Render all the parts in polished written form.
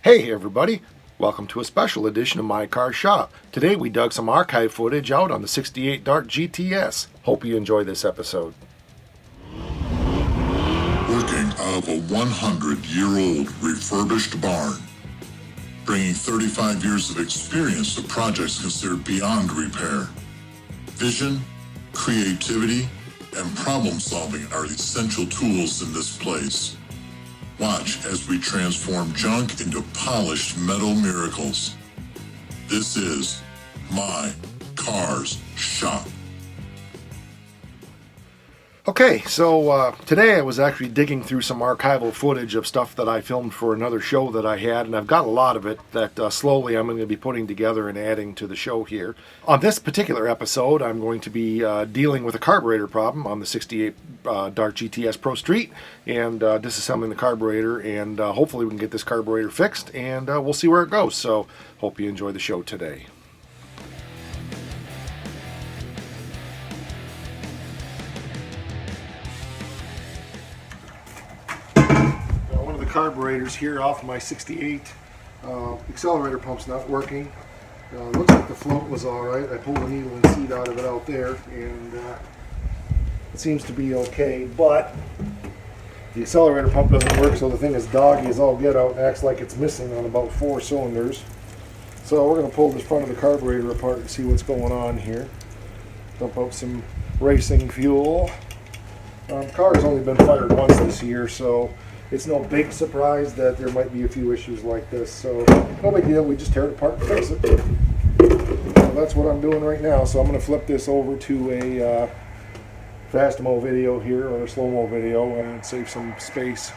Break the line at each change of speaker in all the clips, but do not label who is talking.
Hey everybody, welcome to a special edition of My Car Shop. Today we dug some archive footage out on the 68 Dart GTS. Hope you enjoy this episode.
Working out of a 100-year-old refurbished barn, bringing 35 years of experience to projects considered beyond repair. Vision, creativity, and problem solving are essential tools in this place. Watch as we transform junk into polished metal miracles. This is My Car's Shop.
Okay, so today I was actually digging through some archival footage of stuff that I filmed for another show that I had, and I've got a lot of it that slowly I'm going to be putting together and adding to the show here. On this particular episode, I'm going to be dealing with a carburetor problem on the 68 Dart GTS Pro Street, and disassembling the carburetor, and hopefully we can get this carburetor fixed, and we'll see where it goes. So, hope you enjoy the show today. Carburetors here off my 68 accelerator pump's not working. Looks like the float was alright. I pulled the needle and seat out of it out there, and it seems to be okay, but the accelerator pump doesn't work, so the thing is doggy as all get out and acts like it's missing on about 4 cylinders. So we're going to pull this front of the carburetor apart and see what's going on here. Dump out some racing fuel. The car has only been fired once this year, so it's no big surprise that there might be a few issues like this, so no big deal. We just tear it apart and fix it. So that's what I'm doing right now. So I'm going to flip this over to a fast-mo video here, or a slow-mo video, and save some space.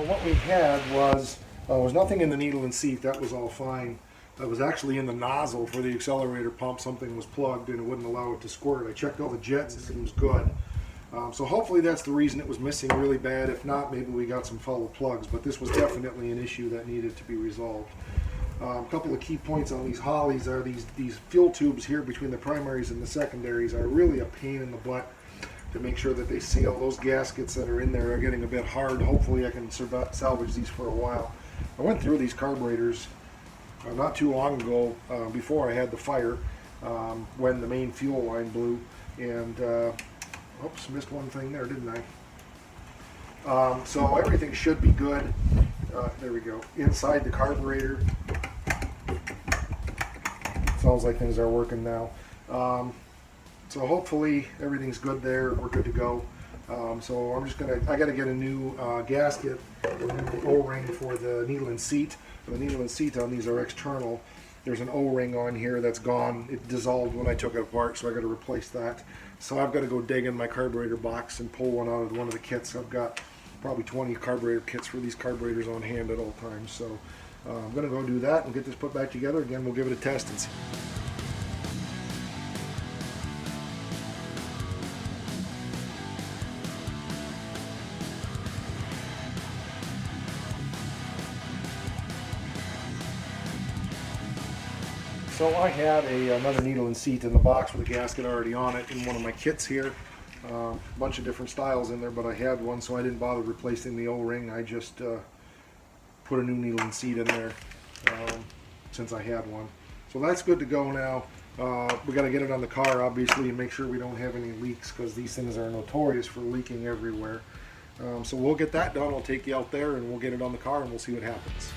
What we had was nothing in the needle and seat. That was all fine. That was actually in the nozzle for the accelerator pump. Something was plugged and it wouldn't allow it to squirt. I checked all the jets, it seems good. So hopefully that's the reason it was missing really bad. If not, maybe we got some follow plugs, but this was definitely an issue that needed to be resolved. A couple of key points on these Holleys are these fuel tubes here between the primaries and the secondaries are really a pain in the butt to make sure that they seal. Those gaskets that are in there are getting a bit hard. Hopefully I can salvage these for a while. I went through these carburetors not too long ago, before I had the fire, when the main fuel line blew, and oops, missed one thing there, didn't I? So everything should be good. There we go. Inside the carburetor, sounds like things are working now. So hopefully everything's good there. We're good to go. So I gotta get a new gasket, a new O-ring for the needle and seat. The needle and seat on these are external. There's an O-ring on here that's gone. It dissolved when I took it apart, so I gotta replace that. So I've got to go dig in my carburetor box and pull one out of one of the kits. I've got probably 20 carburetor kits for these carburetors on hand at all times. So I'm gonna go do that and get this put back together. Again, we'll give it a test and see. So I had another needle and seat in the box with a gasket already on it in one of my kits here. A bunch of different styles in there, but I had one, so I didn't bother replacing the O-ring. I just put a new needle and seat in there since I had one. So that's good to go now. We got to get it on the car, obviously, and make sure we don't have any leaks, because these things are notorious for leaking everywhere. So we'll get that done. I'll take you out there and we'll get it on the car and we'll see what happens.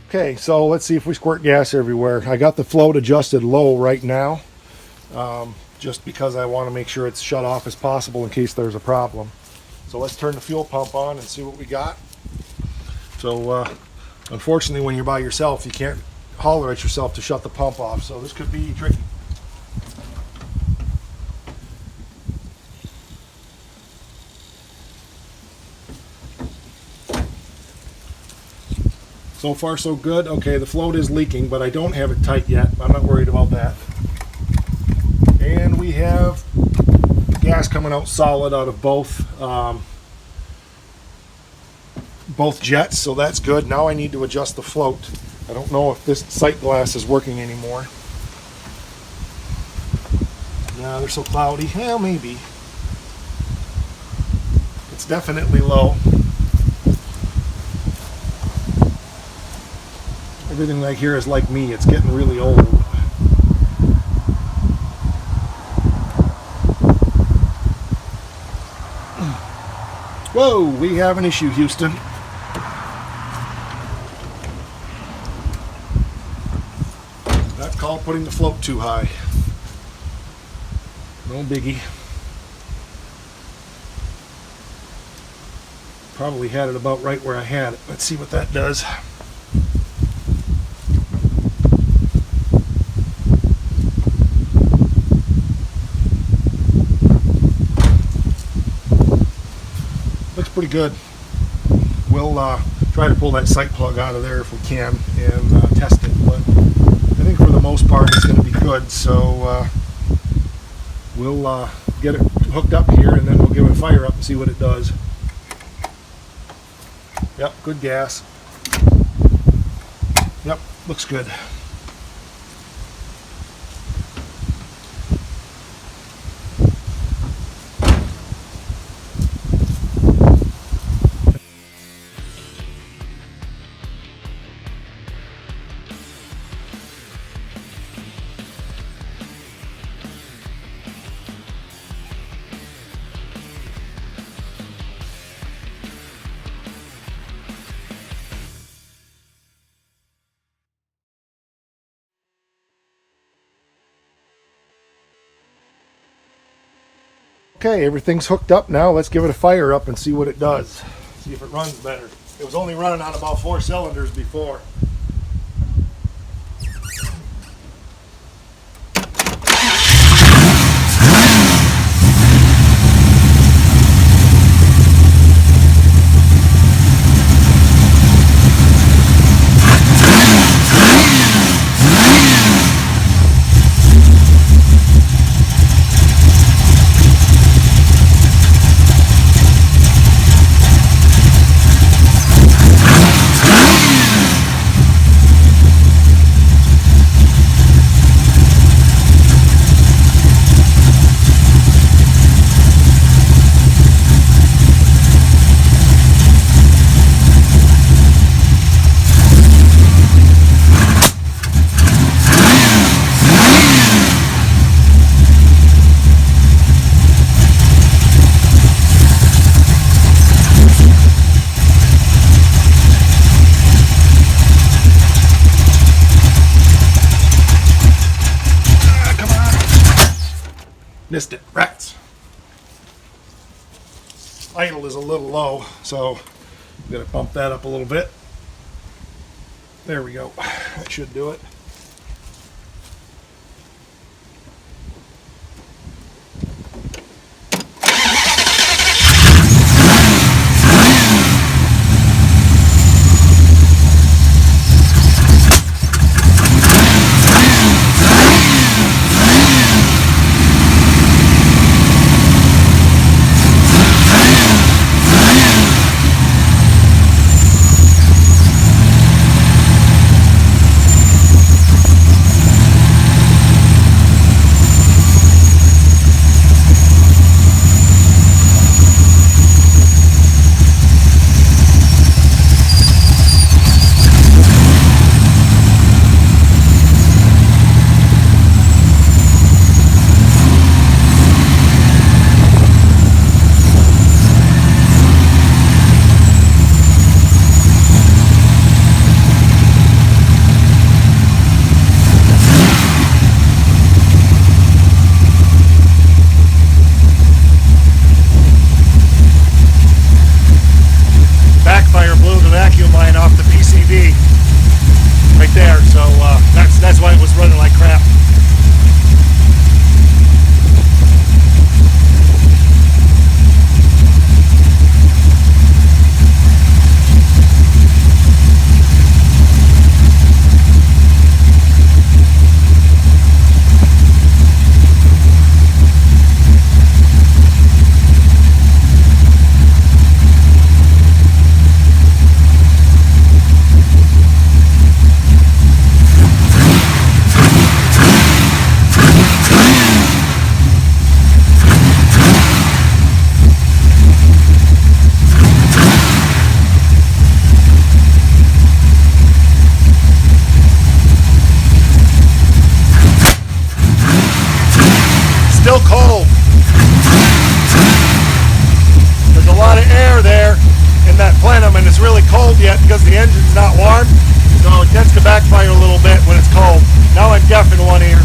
Okay, so let's see if we squirt gas everywhere. I got the float adjusted low right now, just because I want to make sure it's shut off as possible in case there's a problem. So let's turn the fuel pump on and see what we got. So unfortunately, when you're by yourself, you can't holler at yourself to shut the pump off, so this could be tricky. So far so good. Okay, the float is leaking, but I don't have it tight yet. I'm not worried about that. And we have gas coming out solid out of both jets, so that's good. Now I need to adjust the float. I don't know if this sight glass is working anymore. No, they're so cloudy. Well, maybe. It's definitely low. Everything I hear is like me. It's getting really old. Whoa, we have an issue, Houston. That's called putting the float too high. No biggie. Probably had it about right where I had it. Let's see what that does. Looks pretty good. We'll try to pull that sight plug out of there if we can and test it, but I think for the most part it's going to be good, so we'll get it hooked up here and then we'll give it a fire up and see what it does. Yep, good gas. Yep, looks good. Okay, everything's hooked up now. Let's give it a fire up and see what it does. See if it runs better. It was only running on about 4 cylinders before. Missed it. Rats. Idle is a little low, so I'm going to bump that up a little bit. There we go. That should do it. them and it's really cold yet because the engine's not warm, so it tends to backfire a little bit when it's cold. Now I'm deaf in one ear.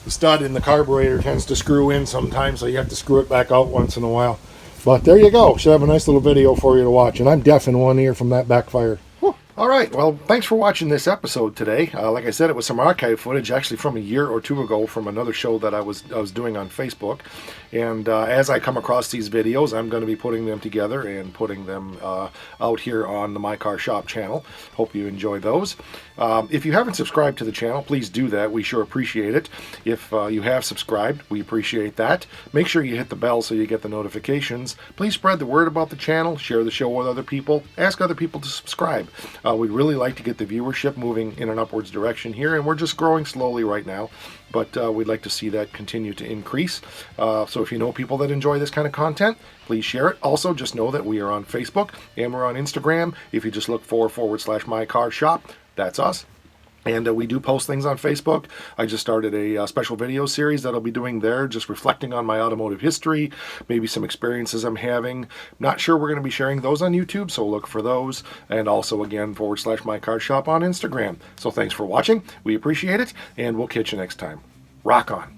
Stud in the carburetor tends to screw in sometimes, so you have to screw it back out once in a while. But there you go. Should have a nice little video for you to watch. And I'm deaf in one ear from that backfire. Whew. All right. Well, thanks for watching this episode today. Like I said, it was some archive footage actually from a year or two ago from another show that I was doing on Facebook. And as I come across these videos, I'm going to be putting them together and putting them out here on the My Car Shop channel. Hope you enjoy those. If you haven't subscribed to the channel, please do that. We sure appreciate it. If you have subscribed, we appreciate that. Make sure you hit the bell so you get the notifications. Please spread the word about the channel. Share the show with other people. Ask other people to subscribe. We'd really like to get the viewership moving in an upwards direction here, and we're just growing slowly right now. But we'd like to see that continue to increase. So if you know people that enjoy this kind of content, please share it. Also, just know that we are on Facebook and we're on Instagram. If you just look for /MyCarShop, that's us. And we do post things on Facebook. I just started a special video series that I'll be doing there, just reflecting on my automotive history, maybe some experiences I'm having. Not sure we're going to be sharing those on YouTube, so look for those. And also, again, /MyCarShop on Instagram. So thanks for watching. We appreciate it, and we'll catch you next time. Rock on.